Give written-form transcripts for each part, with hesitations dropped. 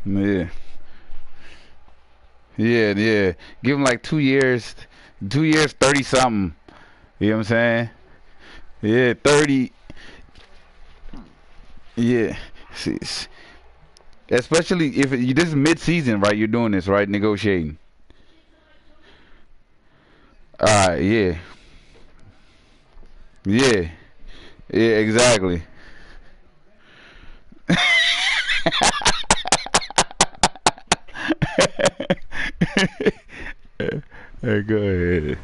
Yeah. Yeah, yeah. Give him like 2 years. 2 years, 30 something. You know what I'm saying? Yeah, 30. Yeah. Especially if this is mid-season, right? You're doing this, right? Negotiating. All right. Yeah. Yeah. Yeah. Exactly. Hey, go ahead.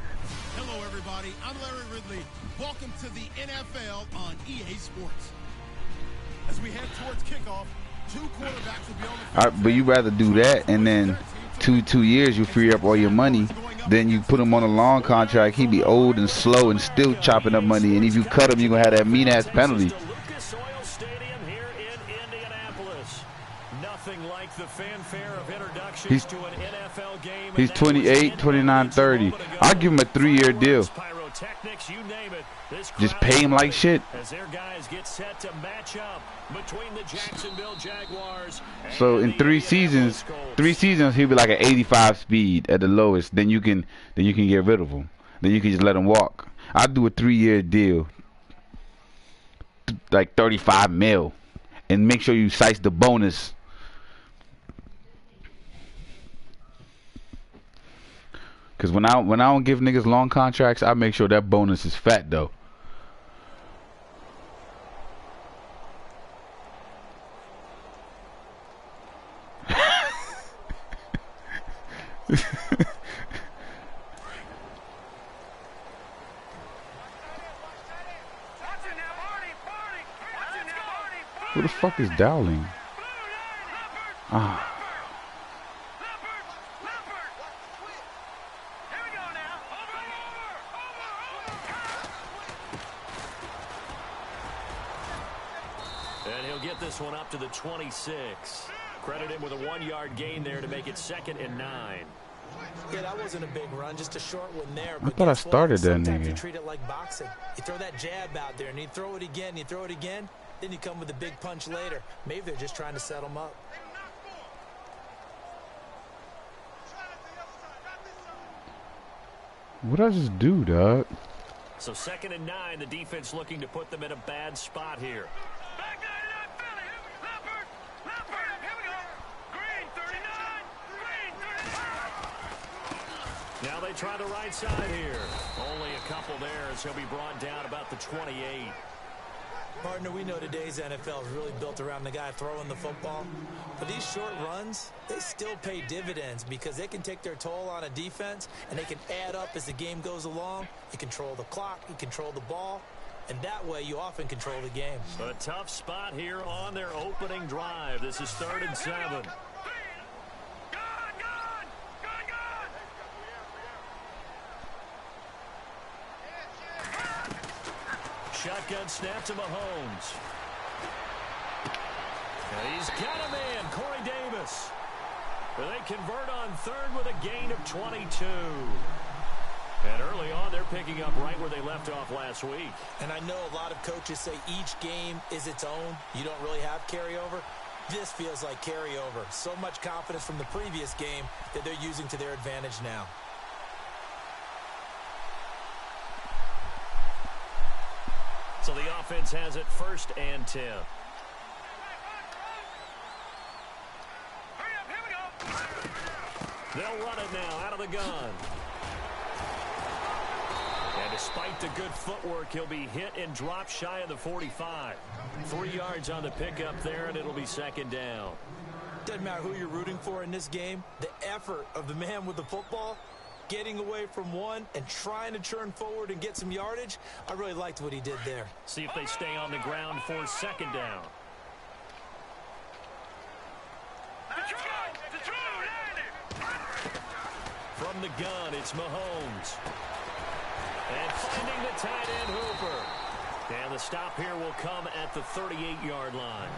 Hello, everybody. I'm Larry Ridley. Welcome to the NFL on EA Sports. As we head towards kickoff, two quarterbacks will be on the field. But you rather do that and then two years you free up all your money. Then you put him on a long contract. He be old and slow and still chopping up money. And if you cut him, you gonna have that mean ass penalty. He's 28, 29, 30. I'll give him a 3-year deal. Just pay him like shit. So in 3 seasons, he'll be like an 85 speed at the lowest. Then you can get rid of him. Then you can just let him walk. I'll do a 3-year deal, like 35 mil, and make sure you size the bonus. Cause when I don't give niggas long contracts, I make sure that bonus is fat though. Who the fuck is Dowling? Ah. And he'll get this one up to the 26. Credit him with a 1-yard gain there to make it 2nd and 9. Yeah, that wasn't a big run, just a short one there. I thought I started that nigga. You treat it like boxing. You throw that jab out there, and you throw it again, you throw it again, then you come with a big punch later. Maybe they're just trying to set him up. What I just do, dog? So 2nd and 9, the defense looking to put them in a bad spot here. Now they try the right side here. Only a couple there as he'll be brought down about the 28. Partner, we know today's NFL is really built around the guy throwing the football. But these short runs, they still pay dividends because they can take their toll on a defense and they can add up as the game goes along. You control the clock, you control the ball, and that way you often control the game. A tough spot here on their opening drive. This is 3rd and 7. Shotgun snap to Mahomes. And he's got a man, Corey Davis. They convert on 3rd with a gain of 22. And early on, they're picking up right where they left off last week. And I know a lot of coaches say each game is its own. You don't really have carryover. This feels like carryover. So much confidence from the previous game that they're using to their advantage now. So the offense has it 1st and 10. They'll run it now out of the gun. And despite the good footwork, he'll be hit and dropped shy of the 45. 3 yards on the pickup there, and it'll be 2nd down. Doesn't matter who you're rooting for in this game. The effort of the man with the football, getting away from one and trying to turn forward and get some yardage, I really liked what he did there. See if they stay on the ground for 2nd down. From the gun, it's Mahomes. And finding the tight end Hooper. And the stop here will come at the 38-yard line.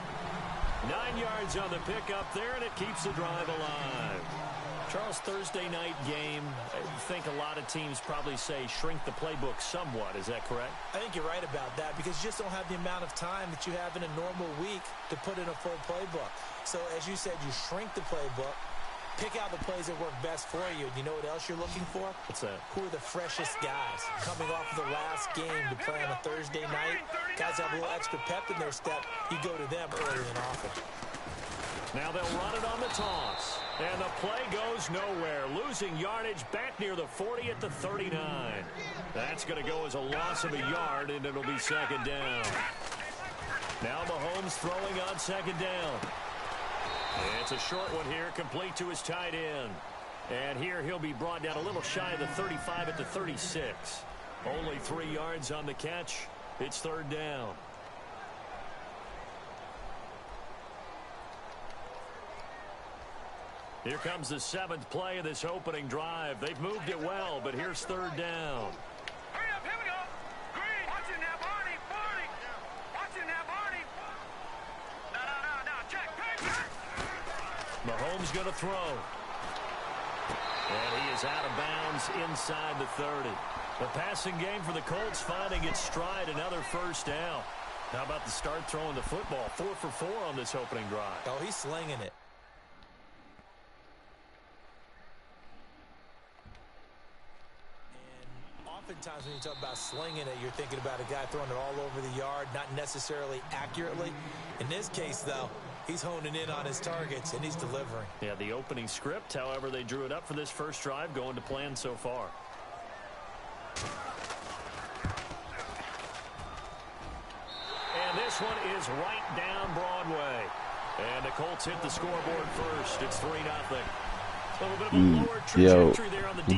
9 yards on the pickup there, and it keeps the drive alive. Charles, Thursday night game, I think a lot of teams probably say shrink the playbook somewhat. Is that correct? I think you're right about that because you just don't have the amount of time that you have in a normal week to put in a full playbook. So, as you said, you shrink the playbook, pick out the plays that work best for you. And you know what else you're looking for? What's that? Who are the freshest guys coming off of the last game to play on a Thursday night? Guys have a little extra pep in their step. You go to them early and often. Now they'll run it on the toss. And the play goes nowhere. Losing yardage back near the 40 at the 39. That's going to go as a loss of a yard, and it'll be second down. Now Mahomes throwing on second down. It's a short one here, complete to his tight end. And here he'll be brought down a little shy of the 35 at the 36. Only 3 yards on the catch. It's third down. Here comes the 7th play of this opening drive. They've moved it well, but here's third down. Hurry up, here we go. Green, watching that Barney, Barney. Watching that Barney. No, check. Mahomes going to throw. And he is out of bounds inside the 30. The passing game for the Colts finding its stride, another first down. How about the start throwing the football? 4 for 4 on this opening drive. Oh, he's slinging it. Oftentimes when you talk about slinging it, you're thinking about a guy throwing it all over the yard, not necessarily accurately. In this case, though, he's honing in on his targets, and he's delivering. Yeah, the opening script, however, they drew it up for this first drive, going to plan so far. And this one is right down Broadway. And the Colts hit the scoreboard first. It's 3-0. Yo,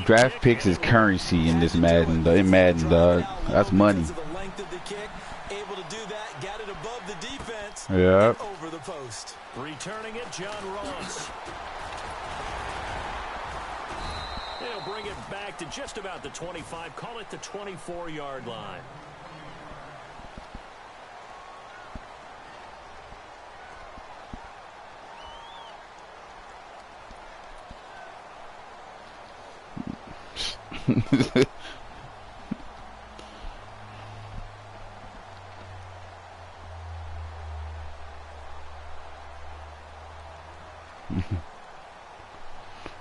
draft picks is currency in this Madden. In Madden, dog. That's money. Able to do that, got it above the defense. Yeah. Over the post. Returning it, John Ross. They'll bring it back to just about the 25. Call it the 24-yard line.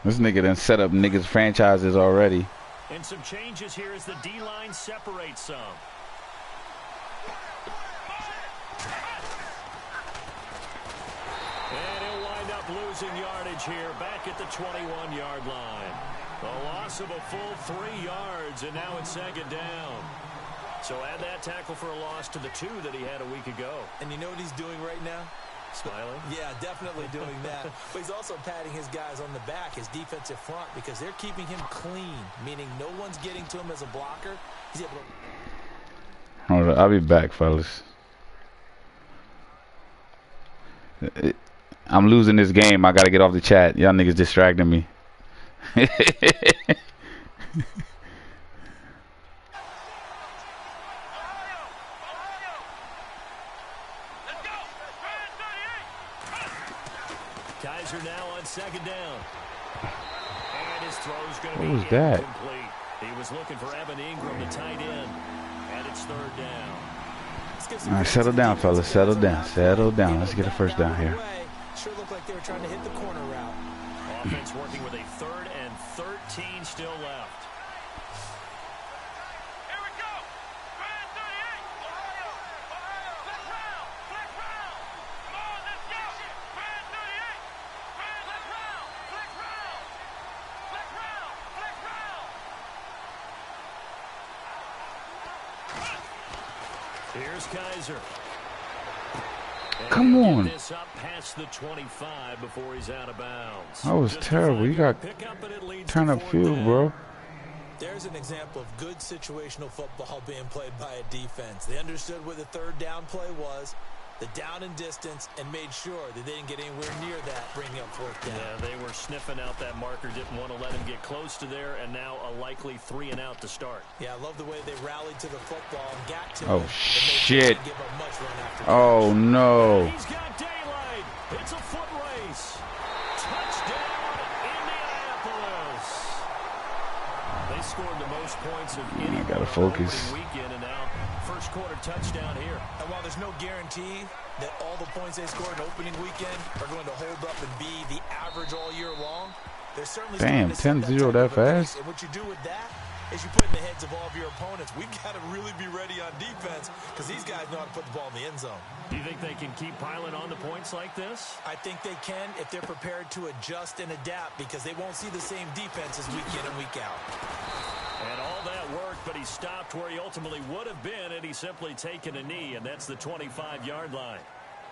This nigga done set up niggas franchises already. And some changes here as the D-line separates some. And he'll wind up losing yardage here back at the 21-yard line. A loss of a full 3 yards, and now it's second down. So add that tackle for a loss to the 2 that he had a week ago. And you know what he's doing right now? Smiling? Yeah, definitely doing that. But he's also patting his guys on the back, his defensive front, because they're keeping him clean, meaning no one's getting to him as a blocker. He's able to... Hold on, I'll be back, fellas. I'm losing this game. I got to get off the chat. Y'all niggas distracting me. Kaiser now on second down. And his throw's going to be incomplete. He was looking for Evan Ingram, the tight end. And it's third down. All right, settle down, fellas. Settle down. Settle down. Let's get a first down here. Sure looked like they were trying to hit the corner route. Offense working with a 3rd and 13 still left. Here we go. Grand 38. Ohio. Flex round. Come on, let's go. Grand 38. Flex round. Here's Kaiser. Come on. This up past the 25 before he's out of bounds. That was terrible. You got turn up field, bro. There's an example of good situational football being played by a defense. They understood what the third down play was, the down and distance, and made sure that they didn't get anywhere near that, bringing up fourth down. Yeah, they were sniffing out that marker, didn't want to let him get close to there, and now a likely 3 and out to start. Yeah, I love the way they rallied to the football and got to Oh, it. shit. Give up much run after Oh, no. He's got daylight. points of I anyone gotta on focus. opening weekend, and now first quarter touchdown here. And while there's no guarantee that all the points they scored in opening weekend are going to hold up and be the average all year long, there's certainly Damn, starting to set 10-0 type that of a pace. fast? And what you do with that is you put in the heads of all of your opponents, we got to really be ready on defense because these guys know how to put the ball in the end zone. Do you think they can keep piling on the points like this? I think they can if they're prepared to adjust and adapt because they won't see the same defenses week in and week out. And all that worked, but he stopped where he ultimately would have been, and he's simply taken a knee, and that's the 25-yard line.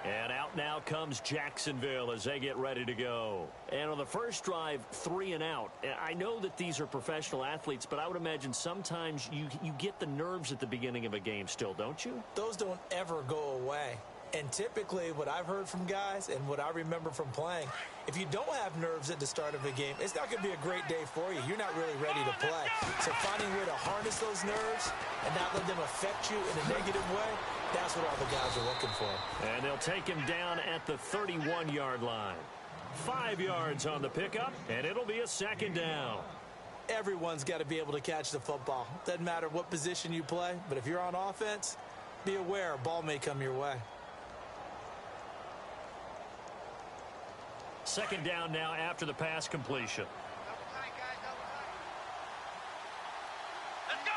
And out now comes Jacksonville as they get ready to go. And on the first drive, 3 and out. I know that these are professional athletes, but I would imagine sometimes you get the nerves at the beginning of a game still, don't you? Those don't ever go away. And typically what I've heard from guys and what I remember from playing, if you don't have nerves at the start of a game, it's not going to be a great day for you. You're not really ready to play. So finding a way to harness those nerves and not let them affect you in a negative way, that's what all the guys are looking for. And they'll take him down at the 31-yard line. 5 yards on the pickup, and it'll be a second down. Everyone's got to be able to catch the football. Doesn't matter what position you play, but if you're on offense, be aware a ball may come your way. Second down now after the pass completion. Let's go!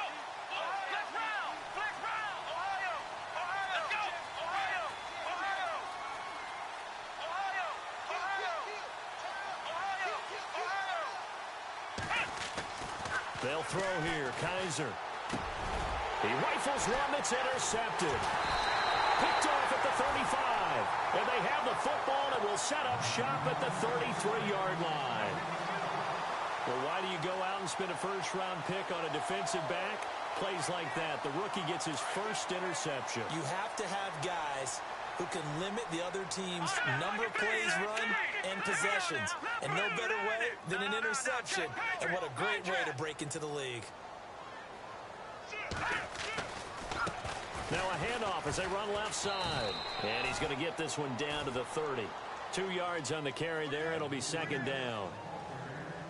Flex round! Flex round! Ohio! Ohio! Let's go! Ohio! Ohio! Ohio! Ohio! Ohio! They'll throw here. Kaiser. He rifles one that's intercepted. Picked off at the 35. And they have the football and will set up shop at the 33-yard line. Well, why do you go out and spend a first-round pick on a defensive back? Plays like that. The rookie gets his first interception. You have to have guys who can limit the other team's number of plays run and possessions. And no better way than an interception. And what a great way to break into the league. Now a handoff as they run left side. And he's going to get this one down to the 30. 2 yards on the carry there. It'll be second down.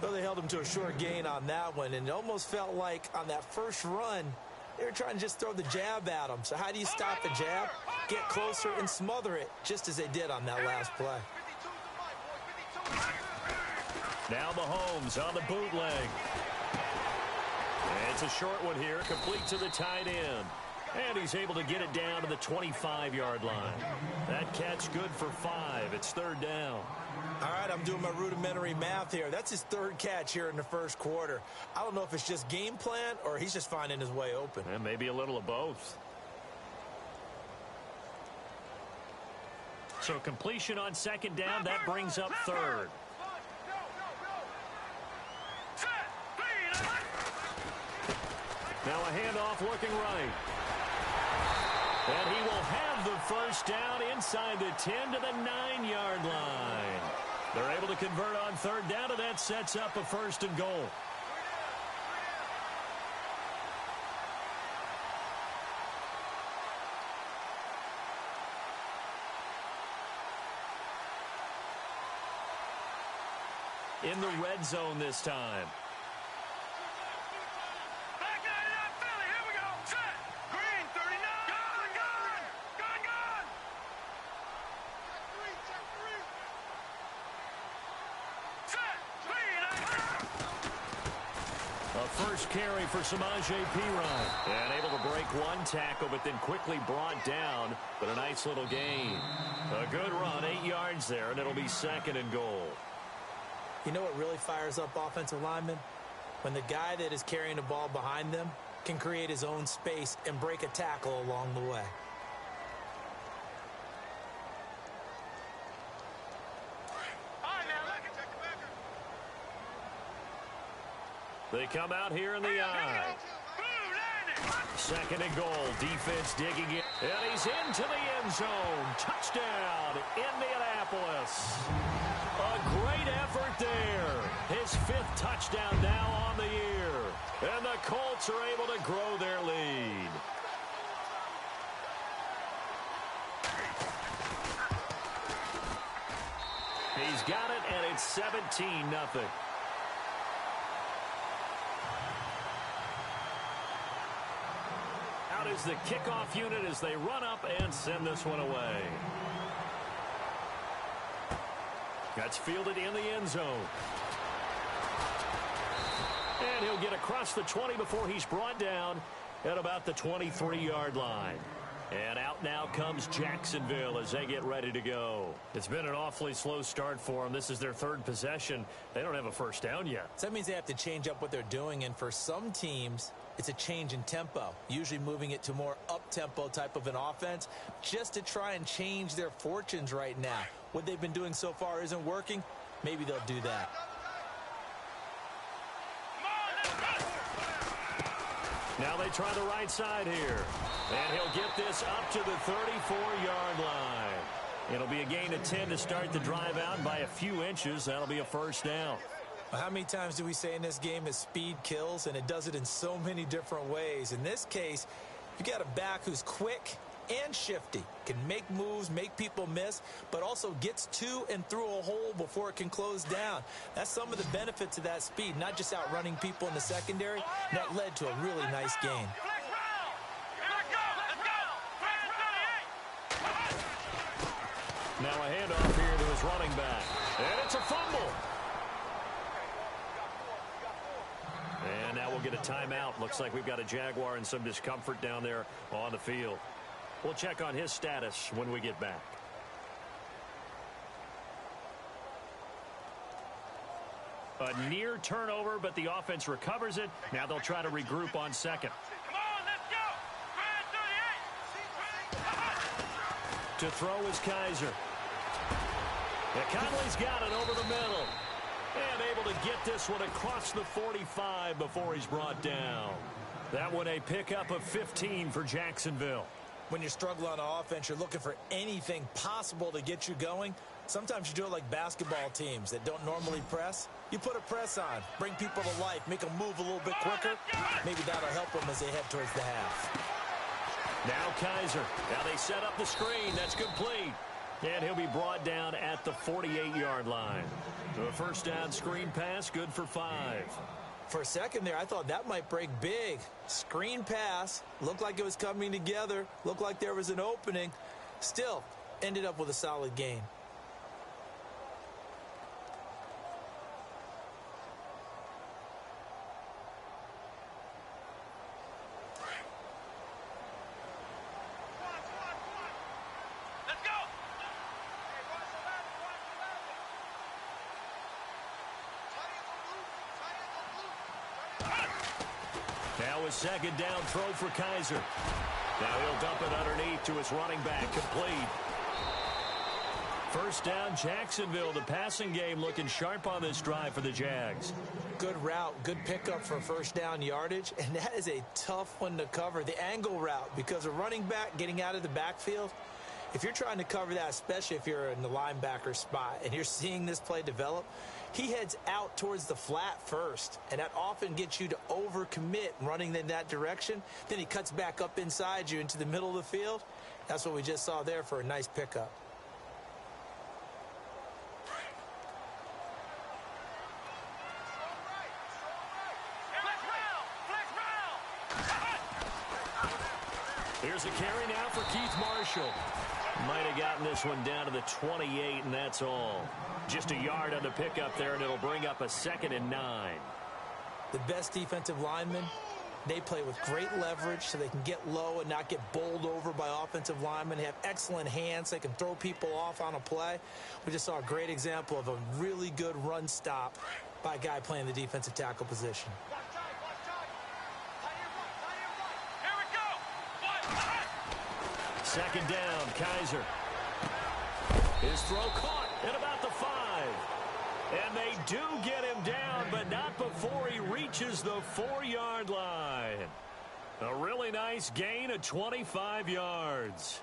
Well, they held him to a short gain on that one. And it almost felt like on that first run, they were trying to just throw the jab at him. So how do you stop the jab? Get closer and smother it, just as they did on that last play. Now Mahomes on the bootleg. And it's a short one here, complete to the tight end. And he's able to get it down to the 25-yard line. That catch good for 5. It's third down. All right, I'm doing my rudimentary math here. That's his third catch here in the first quarter. I don't know if it's just game plan or he's just finding his way open. And maybe a little of both. So completion on second down, that brings up third. Now a handoff looking right. And he will have the first down inside the 10 to the 9-yard line. They're able to convert on third down, and that sets up a first and goal. In the red zone this time. First carry for Samaje Perine. And able to break one tackle, but then quickly brought down. But a nice little gain. A good run, 8 yards there, and it'll be second and goal. You know what really fires up offensive linemen? When the guy that is carrying the ball behind them can create his own space and break a tackle along the way. They come out here in the eye. Second and goal. Defense digging in. And he's into the end zone. Touchdown, Indianapolis. A great effort there. His 5th touchdown now on the year. And the Colts are able to grow their lead. He's got it, and it's 17-0. is the kickoff unit as they run up and send this one away. That's fielded in the end zone. And he'll get across the 20 before he's brought down at about the 23-yard line. And out now comes Jacksonville as they get ready to go. It's been an awfully slow start for them. This is their third possession. They don't have a first down yet. So that means they have to change up what they're doing, and for some teams, it's a change in tempo, usually moving it to more up-tempo type of an offense just to try and change their fortunes right now. What they've been doing so far isn't working. Maybe they'll do that. Now they try the right side here. And he'll get this up to the 34-yard line. It'll be a gain of 10 to start the drive out by a few inches. That'll be a first down. Well, how many times do we say in this game is speed kills, and it does it in so many different ways. In this case, you got a back who's quick and shifty, can make moves, make people miss, but also gets to and through a hole before it can close down. That's some of the benefits of that speed, not just outrunning people in the secondary. That led to a really nice gain. Now a handoff here to his running back. And it's a fumble. And now we'll get a timeout. Looks like we've got a Jaguar in some discomfort down there on the field. We'll check on his status when we get back. A near turnover, but the offense recovers it. Now they'll try to regroup on second. Come on, let's go. To throw is Kaiser. Yeah, Conley's got it over the middle. And able to get this one across the 45 before he's brought down. That one a pickup of 15 for Jacksonville. When you're struggling on offense, you're looking for anything possible to get you going. Sometimes you do it like basketball teams that don't normally press. You put a press on, bring people to life, make them move a little bit quicker. Maybe that'll help them as they head towards the half. Now Kaiser. Now they set up the screen. That's complete. And he'll be brought down at the 48-yard line. So a first down screen pass, good for 5. For a second there, I thought that might break big. Screen pass, looked like it was coming together, looked like there was an opening. Still, ended up with a solid gain. Now a second down throw for Kaiser. Now he'll dump it underneath to his running back, complete. First down, Jacksonville. The passing game looking sharp on this drive for the Jags. Good route, good pickup for first down yardage, and that is a tough one to cover. The angle route, because a running back getting out of the backfield, if you're trying to cover that, especially if you're in the linebacker spot and you're seeing this play develop, he heads out towards the flat first, and that often gets you to overcommit running in that direction. Then he cuts back up inside you into the middle of the field. That's what we just saw there for a nice pickup. Here's a carry now for Keith Marshall. Might have gotten this one down to the 28, and that's all. Just a yard on the pickup there, and it'll bring up a 2nd and 9. The best defensive linemen, they play with great leverage so they can get low and not get bowled over by offensive linemen. They have excellent hands. They can throw people off on a play. We just saw a great example of a really good run stop by a guy playing the defensive tackle position. Second down, Kaiser. His throw caught at about the 5. And they do get him down, but not before he reaches the 4-yard line. A really nice gain of 25 yards.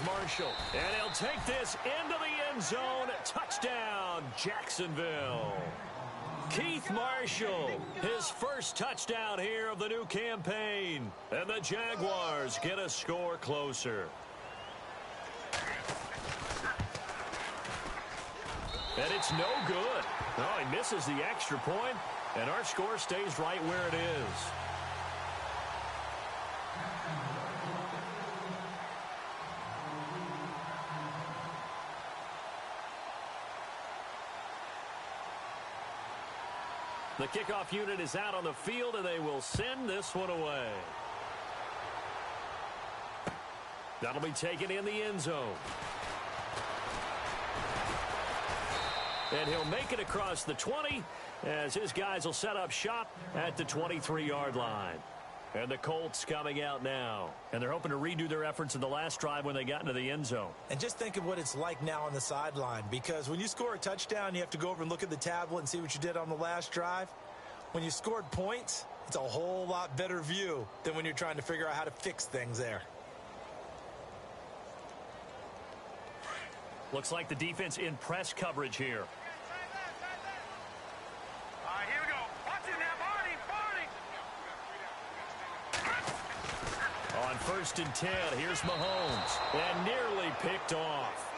Marshall, and he'll take this into the end zone. Touchdown, Jacksonville. Keith Marshall, his first touchdown here of the new campaign. And the Jaguars get a score closer. And it's no good. Oh, he misses the extra point, and our score stays right where it is. The kickoff unit is out on the field, and they will send this one away. That'll be taken in the end zone. And he'll make it across the 20 as his guys will set up shop at the 23-yard line. And the Colts coming out now. And they're hoping to redo their efforts in the last drive when they got into the end zone. And just think of what it's like now on the sideline. Because when you score a touchdown, you have to go over and look at the tablet and see what you did on the last drive. When you scored points, it's a whole lot better view than when you're trying to figure out how to fix things there. Looks like the defense in press coverage here. Here we go. Watch it now, Barney. On 1st and 10, here's Mahomes. And nearly picked off.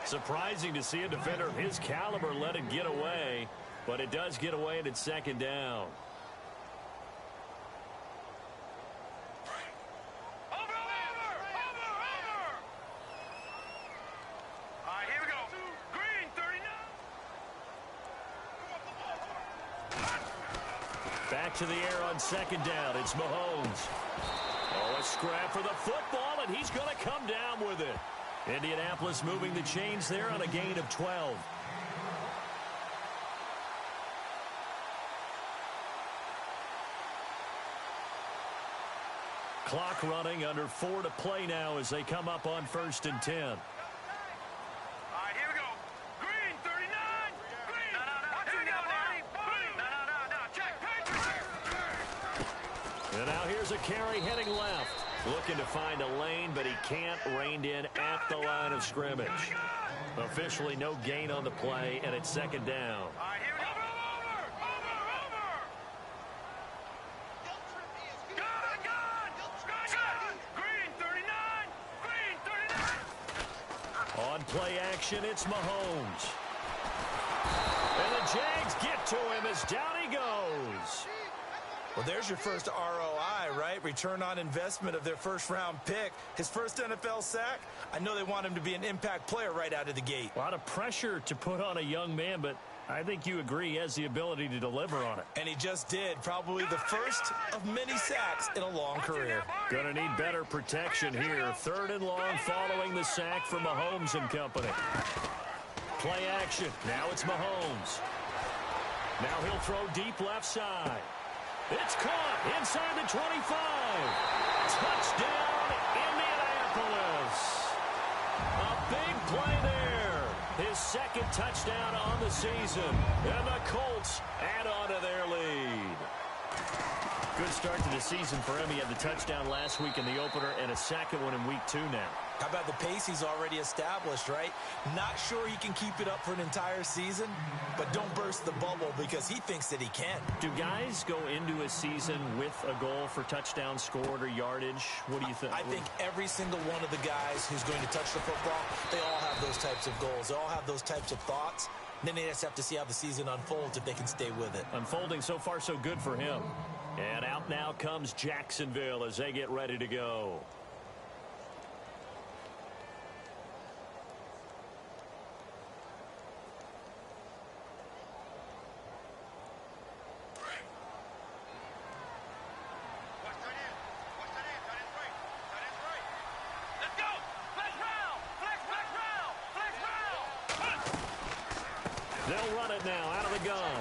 Surprising to see a defender of his caliber let it get away. But it does get away, and it's 2nd down. Here we go. Green, 39. Back to the air on 2nd down. It's Mahomes. Oh, a scrap for the football, and he's going to come down with it. Indianapolis moving the chains there on a gain of 12. Clock running, under 4 to play now as they come up on 1st and 10. Here we go. Green, 39. Green. No. Watch it now, Barney. No. Check. And now here's a carry heading left. Looking to find a lane, but he can't. Reined in at the line of scrimmage. Officially no gain on the play, and it's 2nd down. Here we go. Green, 39. Green, 39. On play action, it's Mahomes. And the Jags get to him as down he goes. Well, there's your first ROI, right? Return on investment of their first-round pick. His first NFL sack. I know they want him to be an impact player right out of the gate. A lot of pressure to put on a young man, but I think you agree he has the ability to deliver on it. And he just did. Probably the first of many sacks in a long career. Gonna need better protection here. 3rd and long following the sack from Mahomes and company. Play action. Now it's Mahomes. Now he'll throw deep left side. It's caught inside the 25. Touchdown, Indianapolis. A big play there. His 2nd touchdown on the season. And the Colts add on to their lead. Good start to the season for him. He had the touchdown last week in the opener and a 2nd one in week 2 now. How about the pace he's already established, right? Not sure he can keep it up for an entire season, but don't burst the bubble because he thinks that he can. Do guys go into a season with a goal for touchdowns scored or yardage? What do you think? I think every single one of the guys who's going to touch the football, they all have those types of goals. They all have those types of thoughts. And then they just have to see how the season unfolds if they can stay with it. Unfolding so far so good for him. And out now comes Jacksonville as they get ready to go. They'll run it now out of the gun.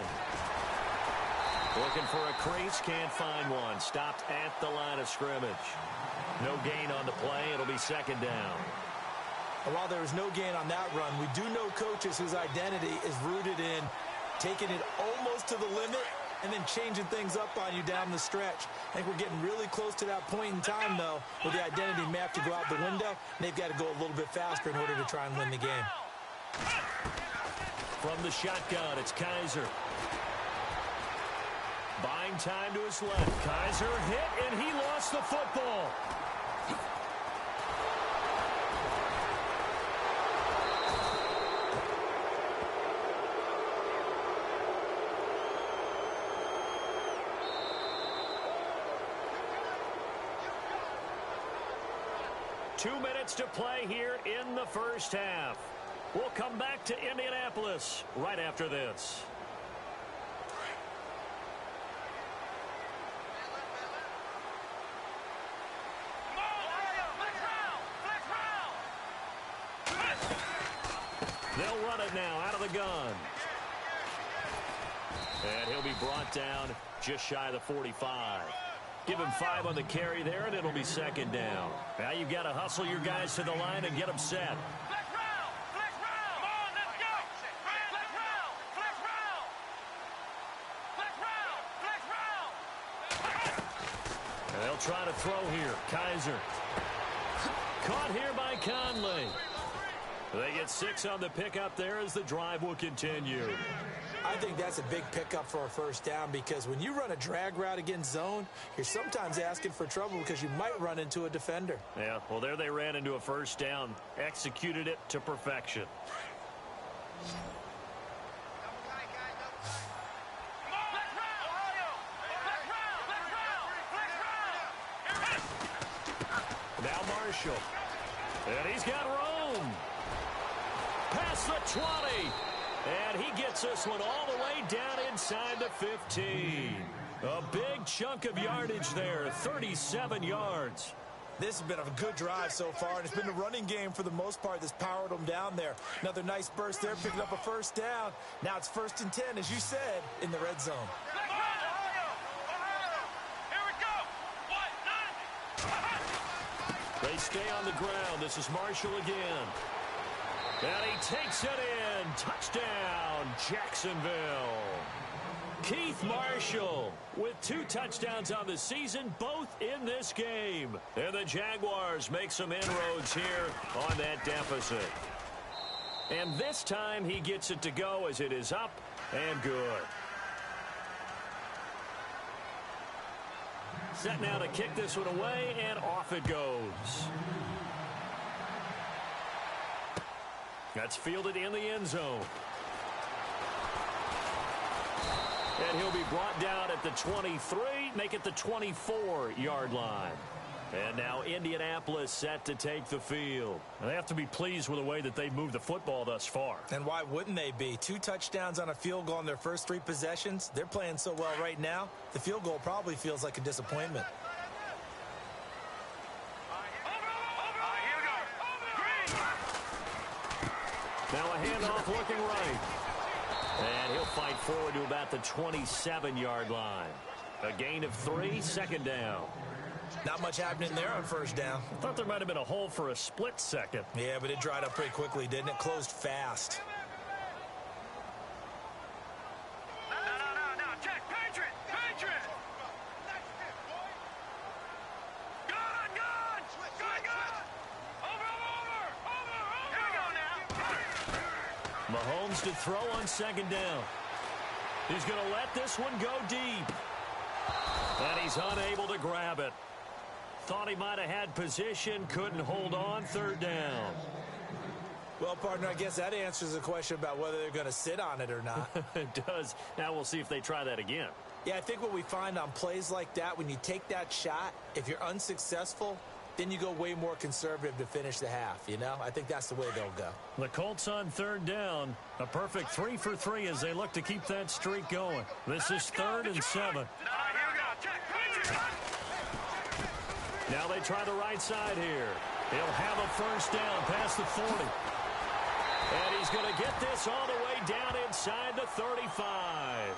Looking for a crease, can't find one. Stopped at the line of scrimmage. No gain on the play. It'll be 2nd down. And while there is no gain on that run, we do know coaches whose identity is rooted in taking it almost to the limit and then changing things up on you down the stretch. I think we're getting really close to that point in time, though, where the identity may have to go out the window, and they've got to go a little bit faster in order to try and win the game. From the shotgun, it's Kaiser. Buying time to his left. Kaiser hit, and he lost the football. 2 minutes to play here in the first half. We'll come back to Indianapolis right after this. They'll run it now out of the gun. And he'll be brought down just shy of the 45. Give him 5 on the carry there, and it'll be second down. Now you've got to hustle your guys to the line and get them set. Flex round! Flex round! Come on, let's go! Flex round! Flex round! Flex round! Flex round! And they'll try to throw here. Kaiser. Caught here by Conley. They get 6 on the pickup there as the drive will continue. I think that's a big pickup for a first down because when you run a drag route against zone, you're sometimes asking for trouble because you might run into a defender. Yeah, well, there they ran into a first down. Executed it to perfection. Now Marshall. And he's got room. Past the 20. And he gets this one all the way down inside the 15. A big chunk of yardage there, 37 yards. This has been a good drive so far, and it's been the running game for the most part that's powered them down there. Another nice burst there, picking up a first down. Now it's 1st and 10, as you said, in the red zone. They stay on the ground. This is Marshall again. And he takes it in. Touchdown, Jacksonville. Keith Marshall with 2 touchdowns on the season, both in this game. And the Jaguars make some inroads here on that deficit. And this time he gets it to go as it is up and good. Set now to kick this one away, and off it goes. That's fielded in the end zone. And he'll be brought down at the 23, make it the 24-yard line. And now Indianapolis set to take the field. They have to be pleased with the way that they've moved the football thus far. And why wouldn't they be? 2 touchdowns on a field goal in their first 3 possessions. They're playing so well right now, the field goal probably feels like a disappointment. Now a handoff looking right. And he'll fight forward to about the 27-yard line. A gain of 3, second down. Not much happening there on first down. I thought there might have been a hole for a split second. Yeah, but it dried up pretty quickly, didn't it? Closed fast. No. Check. Patriot. Gun. Over. Here we go now. Mahomes to throw on second down. He's going to let this one go deep. And he's unable to grab it. Thought he might have had position, couldn't hold on, third down. Well, partner, I guess that answers the question about whether they're going to sit on it or not. It does. Now we'll see if they try that again. Yeah, I think what we find on plays like that, when you take that shot, if you're unsuccessful, then you go way more conservative to finish the half, you know? I think that's the way they'll go. The Colts on third down. A perfect 3 for 3 as they look to keep that streak going. This is 3rd and 7. Here we go. Check. Now they try the right side here. He'll have a first down past the 40. And he's going to get this all the way down inside the 35.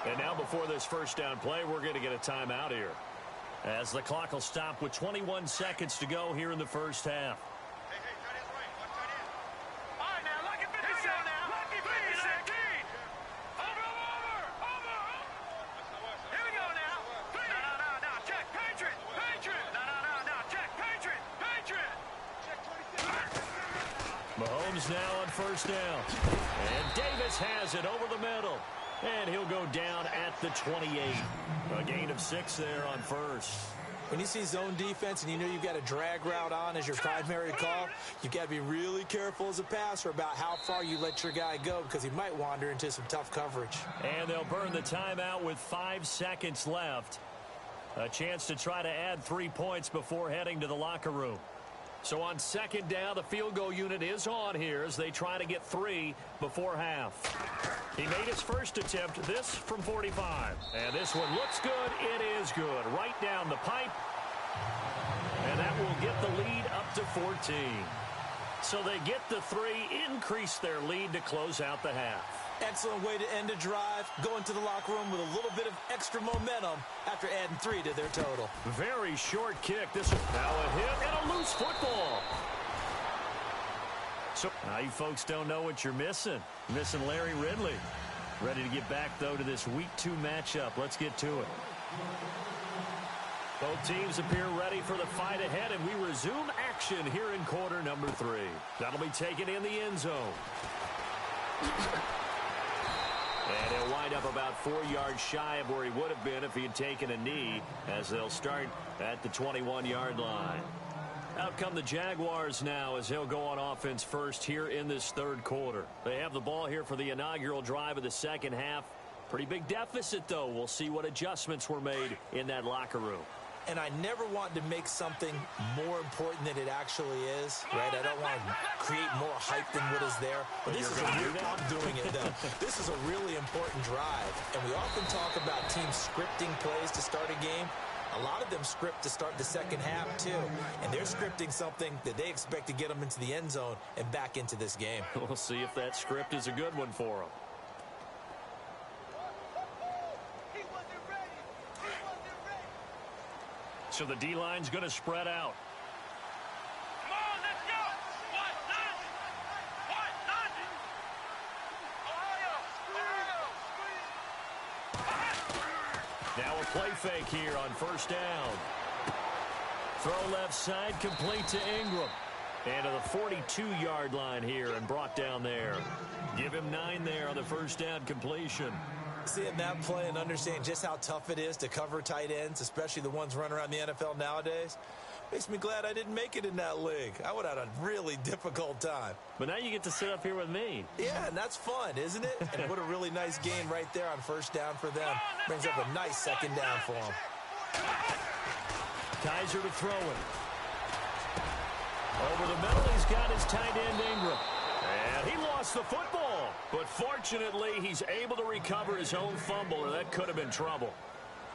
And now before this first down play, we're going to get a timeout here, as the clock will stop with 21 seconds to go here in the first half. All right, now, lucky 50 cent now. Lucky 50 cent. Over. Here we go now. No. Check. Patriot. No. Check. Patriot. Mahomes now on first down. And Davis has it over the middle. And he'll go down at the 28. A gain of 6 there on first. When you see zone defense and you know you've got a drag route on as your primary call, you've got to be really careful as a passer about how far you let your guy go, because he might wander into some tough coverage. And they'll burn the timeout with 5 seconds left. A chance to try to add 3 points before heading to the locker room. So on second down, the field goal unit is on here as they try to get 3 before half. He made his first attempt, this from 45. And this one looks good. It is good. Right down the pipe. And that will get the lead up to 14. So they get the 3, increase their lead to close out the half. Excellent way to end a drive. Go into the locker room with a little bit of extra momentum after adding 3 to their total. Very short kick. This is now a hit and a loose football. So now you folks don't know what you're missing. Missing Larry Ridley. Ready to get back, though, to this Week 2 matchup. Let's get to it. Both teams appear ready for the fight ahead, and we resume action here in quarter number 3. That'll be taken in the end zone. And he'll wind up about 4 yards shy of where he would have been if he had taken a knee, as they'll start at the 21-yard line. Out come the Jaguars now as he'll go on offense first here in this third quarter. They have the ball here for the inaugural drive of the second half. Pretty big deficit, though. We'll see what adjustments were made in that locker room. And I never want to make something more important than it actually is, right? I don't want to create more hype than what is there. But this is I'm doing it, though. This is a really important drive. And we often talk about teams scripting plays to start a game. A lot of them script to start the second half, too. And they're scripting something that they expect to get them into the end zone and back into this game. We'll see if that script is a good one for them. So the D-line's going to spread out. Come on, let's go. What? Nothing. What? Nothing. Ohio. Now a play fake here on first down. Throw left side, complete to Ingram. And to the 42-yard line here and brought down there. Give him 9 there on the first down completion. Seeing that play and understanding just how tough it is to cover tight ends, especially the ones running around the NFL nowadays, makes me glad I didn't make it in that league. I would have had a really difficult time. But now you get to sit up here with me. Yeah, and that's fun, isn't it? And what a really nice gain right there on first down for them. Brings up a nice second down for them. Kaiser to throw it. Over the middle, he's got his tight end Ingram. And he lost the football. But fortunately, he's able to recover his own fumble, or that could have been trouble.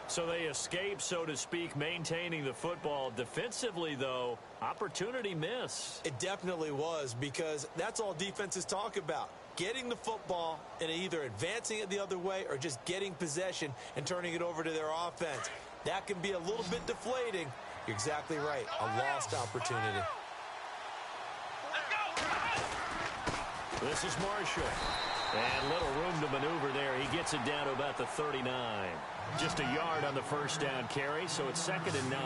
So they escape, so to speak, maintaining the football. Defensively, though, opportunity miss. It definitely was, because that's all defenses talk about. Getting the football and either advancing it the other way or just getting possession and turning it over to their offense. That can be a little bit deflating. You're exactly right. A lost opportunity. This is Marshall. And little room to maneuver there. He gets it down to about the 39. Just a yard on the first down carry, so it's 2nd and 9.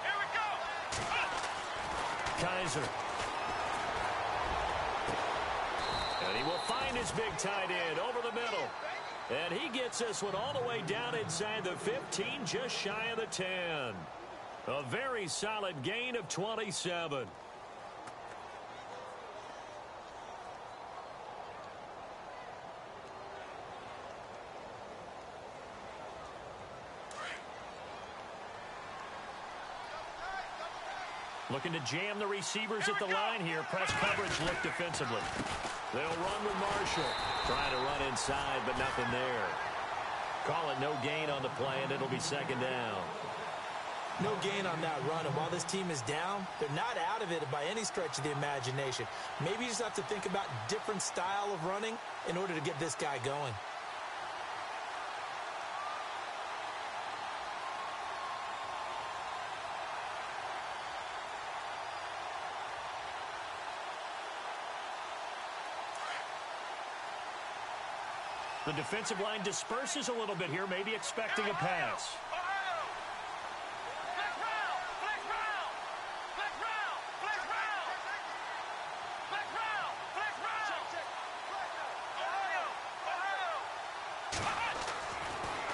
Here we go. Kaiser. And he will find his big tight end over the middle. And he gets this one all the way down inside the 15, just shy of the 10. A very solid gain of 27. Looking to jam the receivers at the line here. Press coverage look defensively. They'll run with Marshall. Trying to run inside, but nothing there. Call it no gain on the play, and it'll be 2nd down. No gain on that run, and while this team is down, they're not out of it by any stretch of the imagination. Maybe you just have to think about different style of running in order to get this guy going. The defensive line disperses a little bit here, maybe expecting a pass.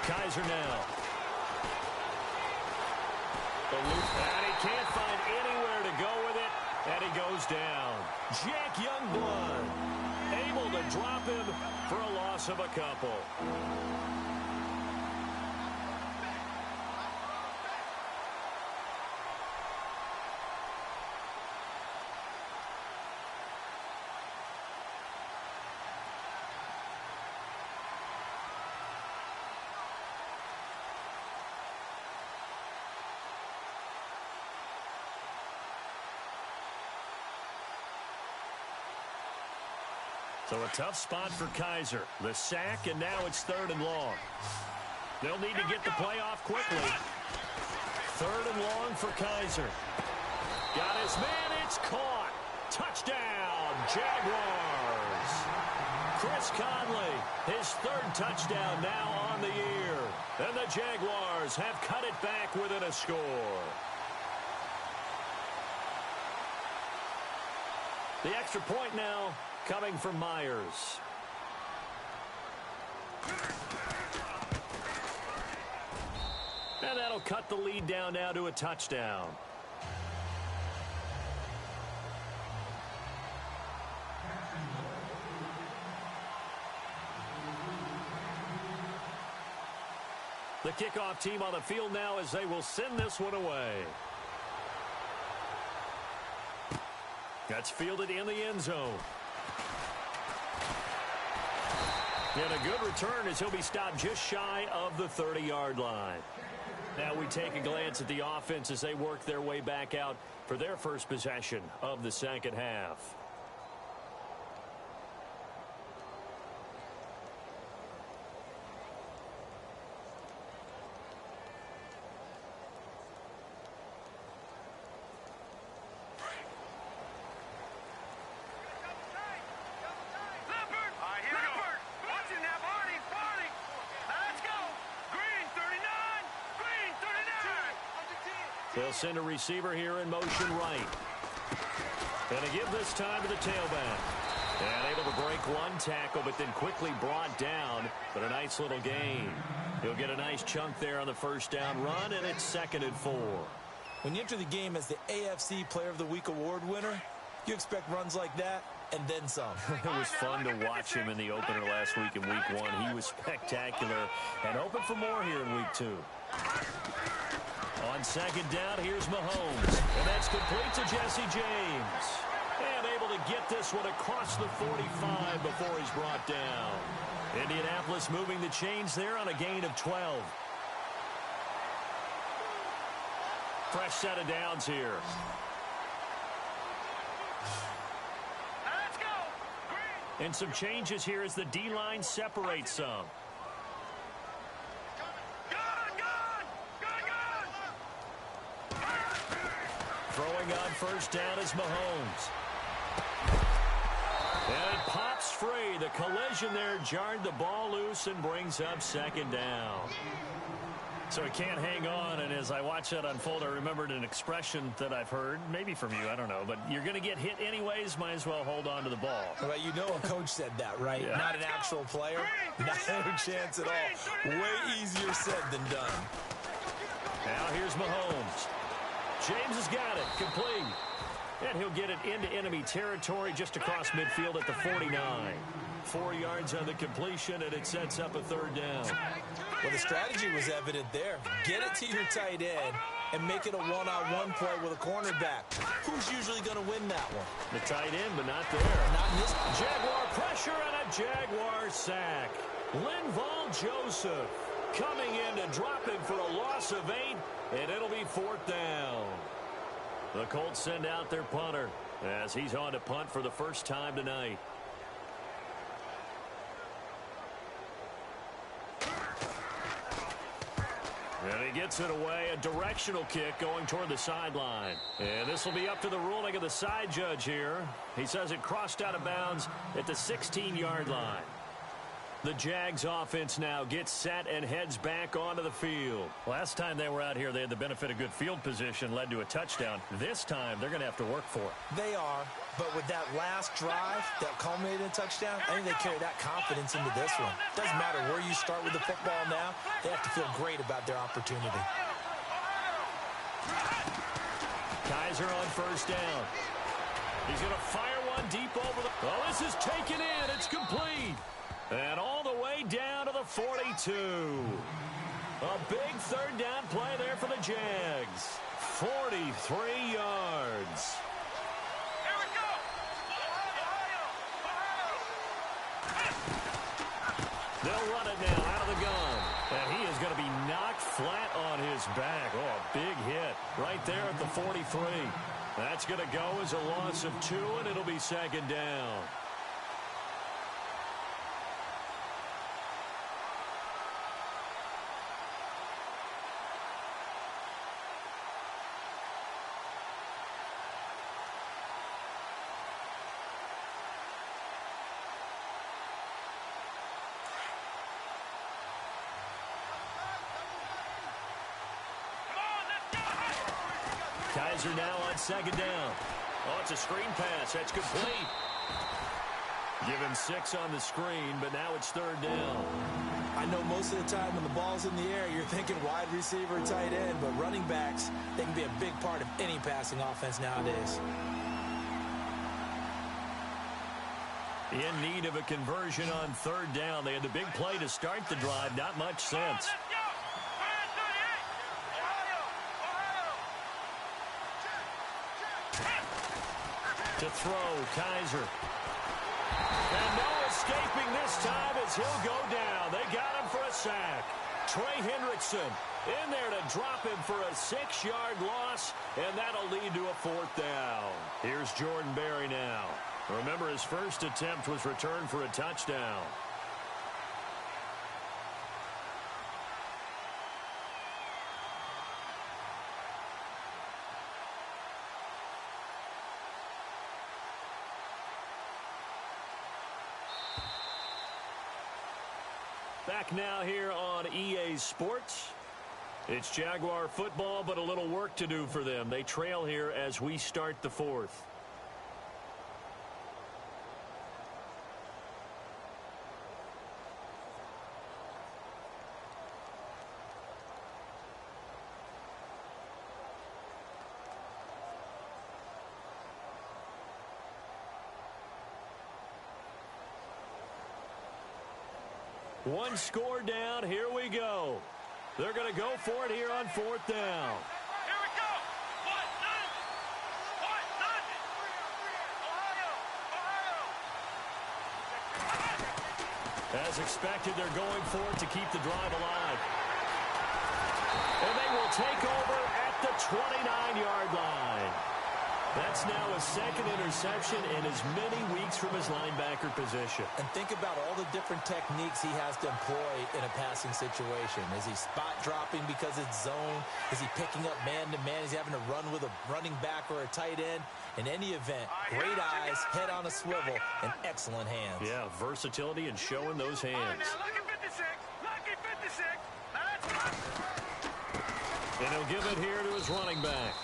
Kaiser now. And he can't find anywhere to go with it, and he goes down. Jack Youngblood able to drop him for a loss of a couple. So a tough spot for Kaiser. The sack, and now it's 3rd and long. They'll need to get the play off quickly. 3rd and long for Kaiser. Got his man. It's caught. Touchdown, Jaguars. Chris Conley, his 3rd touchdown now on the year. And the Jaguars have cut it back within a score. The extra point now coming from Myers. And that'll cut the lead down now to a touchdown. The kickoff team on the field now as they will send this one away. That's fielded in the end zone. And a good return as he'll be stopped just shy of the 30-yard line. Now we take a glance at the offense as they work their way back out for their first possession of the second half. They'll send a receiver here in motion right. And to give this time to the tailback. And able to break one tackle, but then quickly brought down. But a nice little gain. He'll get a nice chunk there on the first down run, and it's 2nd and 4. When you enter the game as the AFC Player of the Week award winner, you expect runs like that and then some. It was fun to watch him in the opener last week in week 1. He was spectacular and hoping for more here in week 2. On 2nd down, here's Mahomes. And that's complete to Jesse James. And able to get this one across the 45 before he's brought down. Indianapolis moving the chains there on a gain of 12. Fresh set of downs here. Let's go. And some changes here as the D-line separates some. Throwing on first down is Mahomes. And it pops free. The collision there jarred the ball loose and brings up 2nd down. So he can't hang on, and as I watch that unfold, I remembered an expression that I've heard, maybe from you, I don't know, but you're going to get hit anyways, might as well hold on to the ball. Well, you know a coach said that, right? Yeah. Not an actual player. No chance at all. Way easier said than done. Now here's Mahomes. James has got it, complete. And he'll get it into enemy territory just across midfield at the 49. 4 yards on the completion, and it sets up a 3rd down. Well, the strategy was evident there. Get it to your tight end and make it a one-on-one play with a cornerback. Who's usually going to win that one? The tight end, but not there. Not in this. Jaguar pressure and a Jaguar sack. Linval Joseph coming in to drop him for a loss of 8, and it'll be 4th down. The Colts send out their punter as he's on to punt for the first time tonight. And he gets it away, a directional kick going toward the sideline. And this will be up to the ruling of the side judge here. He says it crossed out of bounds at the 16-yard line. The Jags offense now gets set and heads back onto the field. Last time they were out here, they had the benefit of good field position, led to a touchdown. This time, they're going to have to work for it. They are, but with that last drive that culminated in a touchdown, I think they carry that confidence into this one. Doesn't matter where you start with the football now, they have to feel great about their opportunity. Kaiser on first down. He's going to fire one deep over the... Oh, this is taken in. It's complete. And all the way down to the 42. A big 3rd down play there for the Jags. 43 yards. Here we go. They'll run it now out of the gun. And he is going to be knocked flat on his back. Oh, a big hit right there at the 43. That's going to go as a loss of 2, and it'll be 2nd down. Kaiser now on second down. Oh, it's a screen pass. That's complete. Given 6 on the screen, but now it's third down. I know most of the time when the ball's in the air, you're thinking wide receiver, tight end, but running backs, they can be a big part of any passing offense nowadays. In need of a conversion on third down. They had the big play to start the drive. Not much sense. To throw, Kaiser. And no escaping this time as he'll go down. They got him for a sack. Trey Hendrickson in there to drop him for a 6-yard loss, and that'll lead to a fourth down. Here's Jordan Berry now. Remember, his first attempt was returned for a touchdown. Back now here on EA Sports. It's Jaguar football, but a little work to do for them. They trail here as we start the fourth. One score down. Here we go. They're going to go for it here on fourth down. Here we go. 1-0. As expected, they're going for it to keep the drive alive. And they will take over at the 29-yard line. That's now a second interception in as many weeks from his linebacker position. And think about all the different techniques he has to employ in a passing situation. Is he spot dropping because it's zone? Is he picking up man-to-man? Is he having to run with a running back or a tight end? In any event, great eyes, head on a swivel, and excellent hands. Yeah, versatility and showing those hands. Lucky 56. Lucky 56. Now that's And he'll give it here to his running back.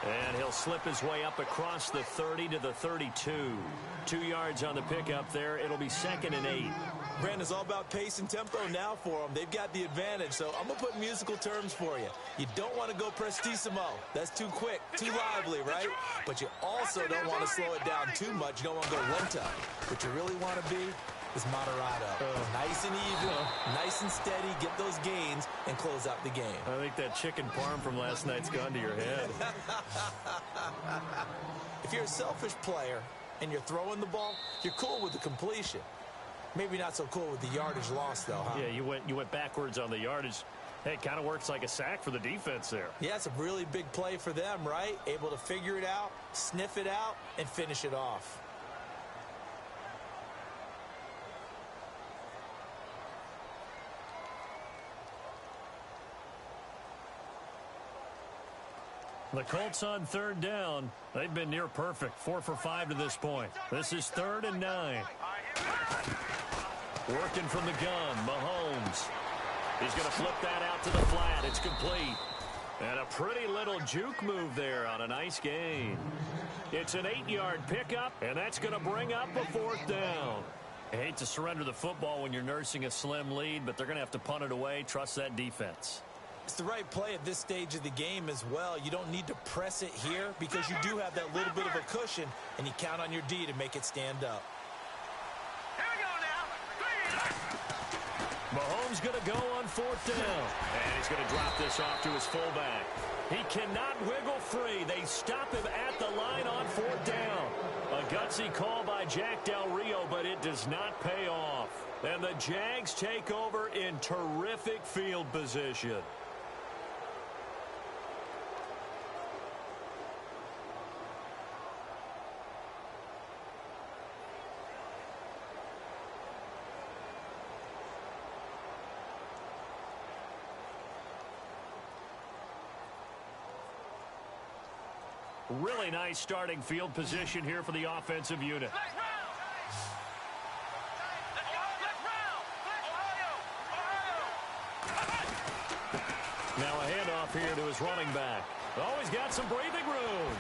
And he'll slip his way up across the 30 to the 32. 2 yards on the pickup there. It'll be 2nd and 8. Brandon, it's all about pace and tempo now for them. They've got the advantage, so I'm going to put musical terms for you. You don't want to go prestissimo. That's too quick, too lively, right? But you also don't want to slow it down too much. You don't want to go lento. What you really want to be is moderado. Nice and even, nice and steady, get those gains, and close out the game. I think that chicken parm from last night's gone to your head. If you're a selfish player and you're throwing the ball, you're cool with the completion. Maybe not so cool with the yardage loss, though, huh? Yeah, you went backwards on the yardage. Hey, it kind of works like a sack for the defense there. Yeah, it's a really big play for them, right? Able to figure it out, sniff it out, and finish it off. The Colts on third down. They've been near perfect. 4 for 5 to this point. This is 3rd and 9. Working from the gun, Mahomes. He's going to flip that out to the flat. It's complete. And a pretty little juke move there on a nice gain. It's an 8-yard pickup, and that's going to bring up a 4th down. I hate to surrender the football when you're nursing a slim lead, but they're going to have to punt it away. Trust that defense. It's the right play at this stage of the game as well. You don't need to press it here because you do have that little bit of a cushion, and you count on your D to make it stand up. Here we go now. Mahomes going to go on 4th down. And he's going to drop this off to his fullback. He cannot wiggle free. They stop him at the line on 4th down. A gutsy call by Jack Del Rio, but it does not pay off. And the Jags take over in terrific field position. Really nice starting field position here for the offensive unit. Now a handoff here to his running back. Oh, he's got some breathing room.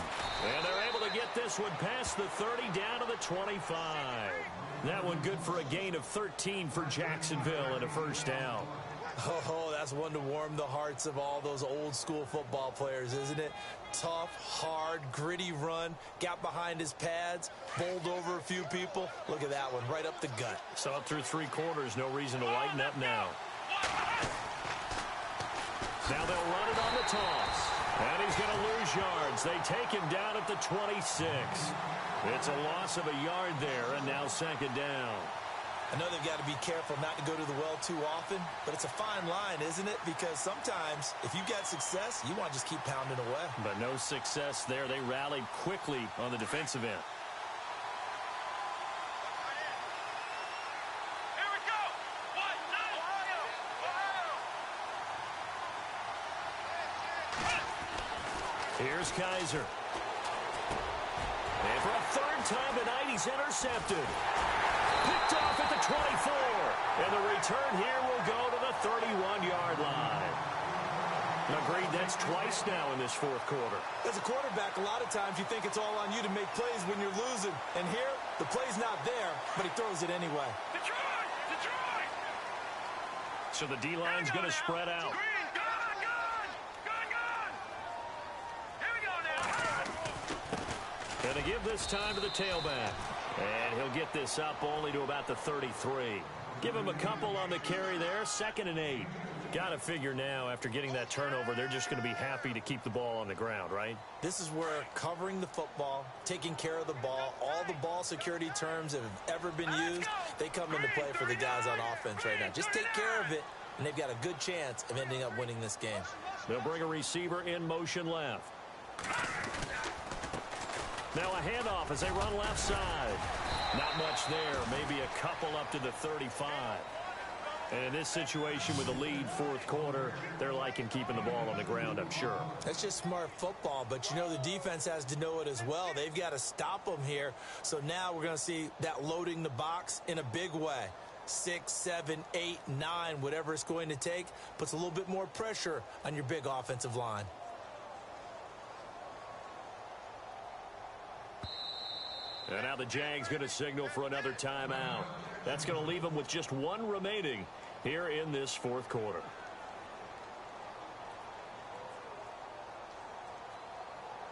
And they're able to get this one past the 30 down to the 25. That one good for a gain of 13 for Jacksonville and a first down. Oh, that's one to warm the hearts of all those old school football players, isn't it? Tough, hard, gritty run, got behind his pads, bowled over a few people. Look at that one, right up the gut. So up through 3 quarters, no reason to lighten up now. Now they'll run it on the toss. And he's going to lose yards. They take him down at the 26. It's a loss of a yard there, and now second down. I know they've got to be careful not to go to the well too often, but it's a fine line, isn't it? Because sometimes, if you've got success, you want to just keep pounding away. But no success there. They rallied quickly on the defensive end. Here we go. 1, 2. Here's Kaiser. And for a third time tonight, he's intercepted. Picked off at the 24. And the return here will go to the 31-yard line. Agreed, that's twice now in this fourth quarter. As a quarterback, a lot of times you think it's all on you to make plays when you're losing. And here, the play's not there, but he throws it anyway. Detroit! Detroit! So the D-line's going to spread out. Green, gun, gun! Gun, gun! Here we go now. Going to give this time to the tailback. And he'll get this up only to about the 33. Give him a couple on the carry there. 2nd and 8. Got to figure now, after getting that turnover, they're just going to be happy to keep the ball on the ground, right? This is where covering the football, taking care of the ball, all the ball security terms that have ever been used, they come into play for the guys on offense right now. Just take care of it, and they've got a good chance of ending up winning this game. They'll bring a receiver in motion left. Now a handoff as they run left side. Not much there. Maybe a couple up to the 35. And in this situation with the lead fourth quarter, they're liking keeping the ball on the ground, I'm sure. That's just smart football, but you know the defense has to know it as well. They've got to stop them here. So now we're going to see that loading the box in a big way. 6, 7, 8, 9, whatever it's going to take, puts a little bit more pressure on your big offensive line. And now the Jags going to signal for another timeout. That's going to leave them with just 1 remaining here in this fourth quarter.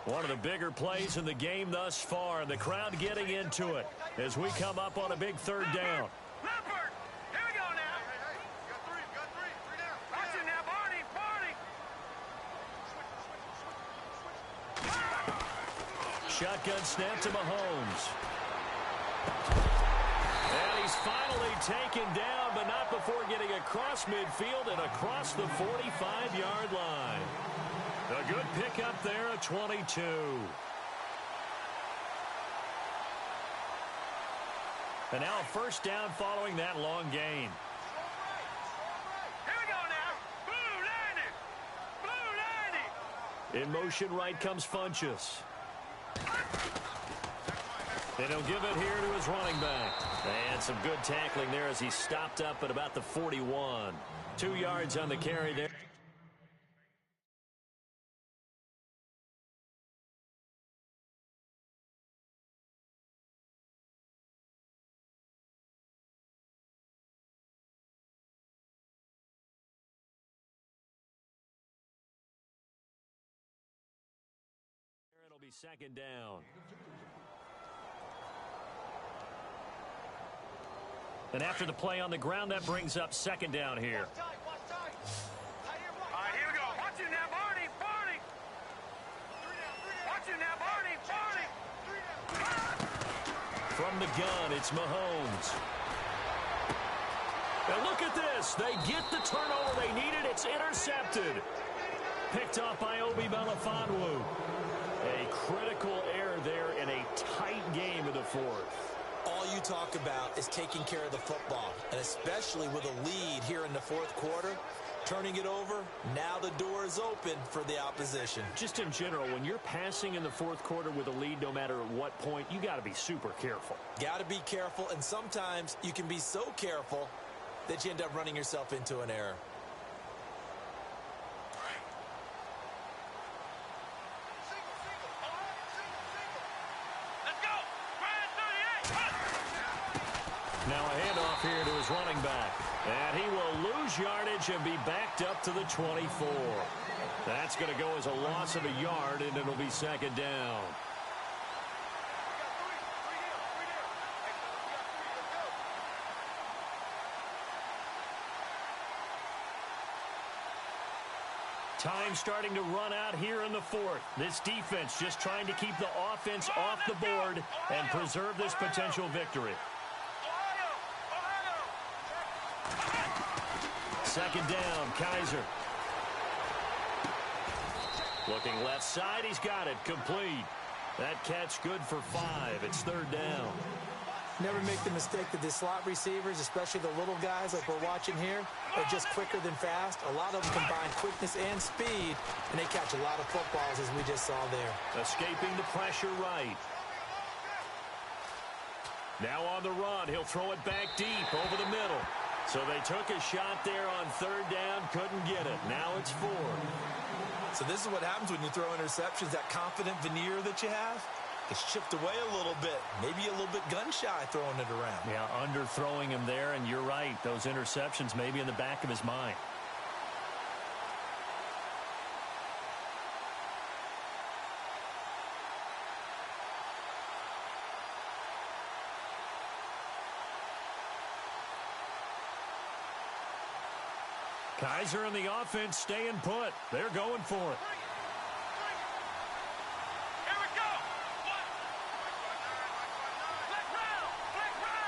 One of the bigger plays in the game thus far, and the crowd getting into it as we come up on a big 3rd down. Leopard! Here we go now. Hey, you got 3. Three down. Watch it now, Barney. Shotgun snap to Mahomes. And he's finally taken down, but not before getting across midfield and across the 45-yard line. A good pickup there at 22. And now a first down following that long gain. Here we go now. Blue 90. Blue 90. In motion right comes Funchess. And he'll give it here to his running back. And some good tackling there as he stopped up at about the 41. 2 yards on the carry there. It'll be 2nd down. And after the play on the ground, that brings up 2nd down here. All right, here we go. Watch it now, Barney. Watch it now, Barney. From the gun, it's Mahomes. And look at this. They get the turnover they needed. It's intercepted. Picked off by Obi Melifonwu. A critical error there in a tight game in the fourth. All you talk about is taking care of the football, and especially with a lead here in the fourth quarter, turning it over, now the door is open for the opposition. Just in general, when you're passing in the fourth quarter with a lead, no matter at what point, you got to be super careful. Got to be careful, and sometimes you can be so careful that you end up running yourself into an error. And he will lose yardage and be backed up to the 24. That's going to go as a loss of a yard, and it'll be second down. Time starting to run out here in the fourth. This defense just trying to keep the offense off the board and preserve this potential victory. Second down, Kaiser. Looking left side, he's got it, complete. That catch good for 5. It's third down. Never make the mistake that the slot receivers, especially the little guys like we're watching here, are just quicker than fast. A lot of them combine quickness and speed, and they catch a lot of footballs, as we just saw there. Escaping the pressure right. Now on the run, he'll throw it back deep over the middle. So they took a shot there on third down, couldn't get it. Now it's 4. So this is what happens when you throw interceptions, that confident veneer that you have. It's chipped away a little bit, maybe a little bit gun-shy throwing it around. Yeah, underthrowing him there, and you're right. Those interceptions may be in the back of his mind. Kaiser and the offense staying put. They're going for it.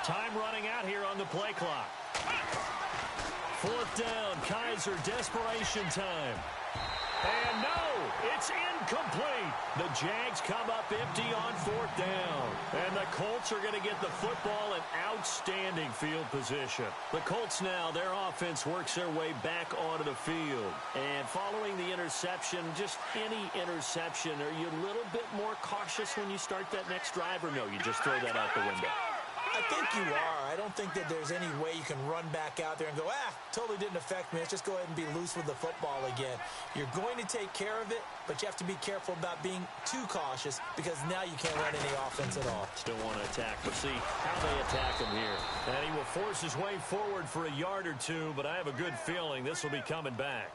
Time running out here on the play clock. Fourth down, Kaiser, desperation time. And no, it's incomplete. The Jags come up empty on fourth down. And the Colts are going to get the football in outstanding field position. The Colts now, their offense works their way back onto the field. And following the interception, just any interception, are you a little bit more cautious when you start that next drive, or no, you just throw that out the window? I think you are. I don't think that there's any way you can run back out there and go, totally didn't affect me. Let's just go ahead and be loose with the football again. You're going to take care of it, but you have to be careful about being too cautious because now you can't run any offense at all. Still want to attack, but see how they attack him here. And he will force his way forward for a yard or two, but I have a good feeling this will be coming back.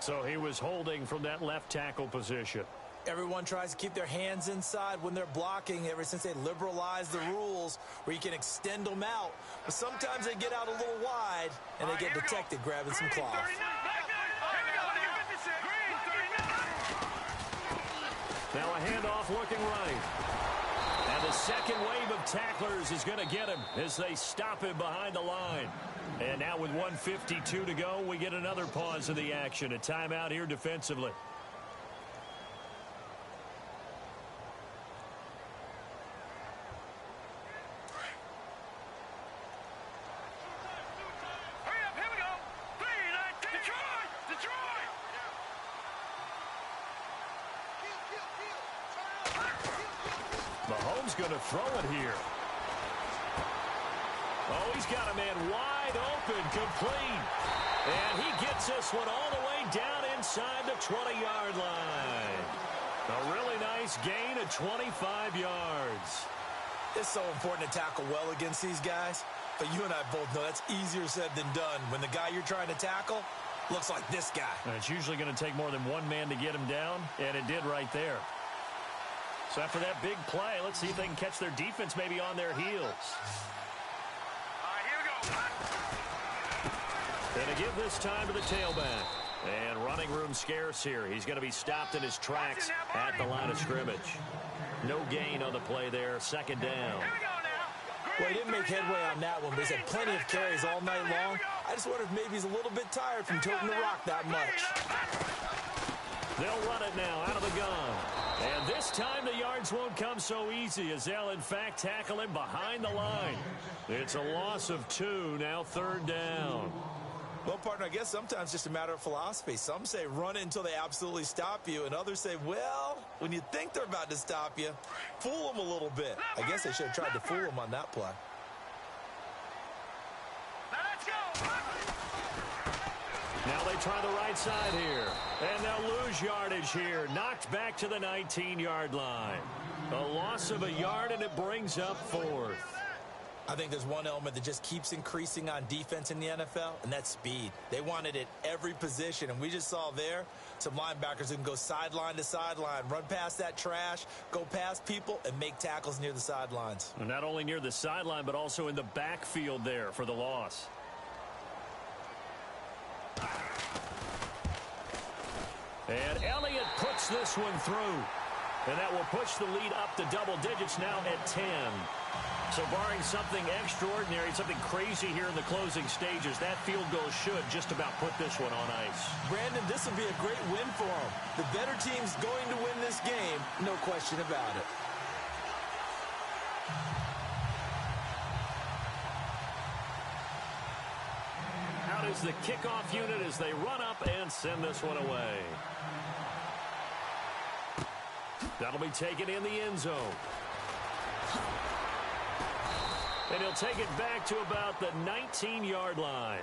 So he was holding from that left tackle position. Everyone tries to keep their hands inside when they're blocking ever since they liberalized the rules where you can extend them out. But sometimes they get out a little wide and they get detected grabbing some cloth. Now a handoff looking right. And the second wave of tacklers is going to get him as they stop him behind the line. And now with 1:52 to go, we get another pause of the action. A timeout here defensively. Mahomes going to throw it here. Oh, he's got a man wide open, complete. And he gets this one all the way down inside the 20-yard line. A really nice gain of 25 yards. It's so important to tackle well against these guys. But you and I both know that's easier said than done. When the guy you're trying to tackle looks like this guy. And it's usually going to take more than one man to get him down, and it did right there. So after that big play, let's see if they can catch their defense maybe on their heels. All right, here we go. Going to give this time to the tailback. And running room scarce here. He's going to be stopped in his tracks at the line of scrimmage. No gain on the play there. Second down. Here we go now. Well, he didn't make headway on that one, but he's had plenty of carries all night long. I just wonder if maybe he's a little bit tired from toting the rock that much. They'll run it now out of the gun. And this time the yards won't come so easy as they'll, in fact, tackle him behind the line. It's a loss of 2, now third down. Well, partner, I guess sometimes it's just a matter of philosophy. Some say run it until they absolutely stop you, and others say, well, when you think they're about to stop you, fool them a little bit. I guess they should have tried to fool them on that play. Now let's go. Now they try the right side here. And they'll lose yardage here. Knocked back to the 19-yard line. A loss of a yard, and it brings up fourth. I think there's one element that just keeps increasing on defense in the NFL, and that's speed. They want it at every position, and we just saw there some linebackers who can go sideline to sideline, run past that trash, go past people, and make tackles near the sidelines. And not only near the sideline, but also in the backfield there for the loss. And Elliott puts this one through. And that will push the lead up to double digits now at 10. So barring something extraordinary, something crazy here in the closing stages, that field goal should just about put this one on ice. Brandon, this will be a great win for them. The better team's going to win this game, no question about it. Out is the kickoff unit as they run up and send this one away. That'll be taken in the end zone. And he'll take it back to about the 19-yard line.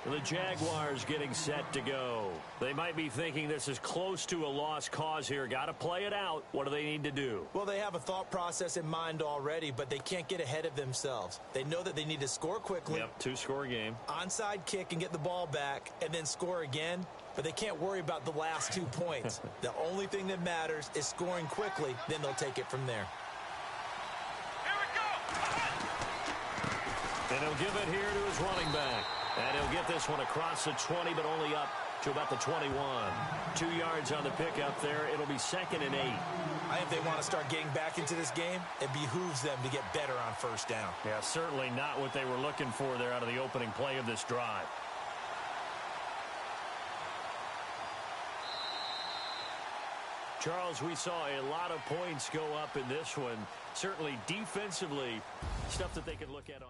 The Jaguars getting set to go. They might be thinking this is close to a lost cause here. Got to play it out. What do they need to do? Well, they have a thought process in mind already, but they can't get ahead of themselves. They know that they need to score quickly. Yep, two-score game. Onside kick and get the ball back and then score again. But they can't worry about the last 2 points. The only thing that matters is scoring quickly. Then they'll take it from there. Here we go. And he'll give it here to his running back. And he'll get this one across the 20, but only up to about the 21. 2 yards on the pickup there. It'll be 2nd and 8. I think they want to start getting back into this game. It behooves them to get better on first down. Yeah, certainly not what they were looking for there out of the opening play of this drive. Charles, we saw a lot of points go up in this one. Certainly defensively, stuff that they could look at on.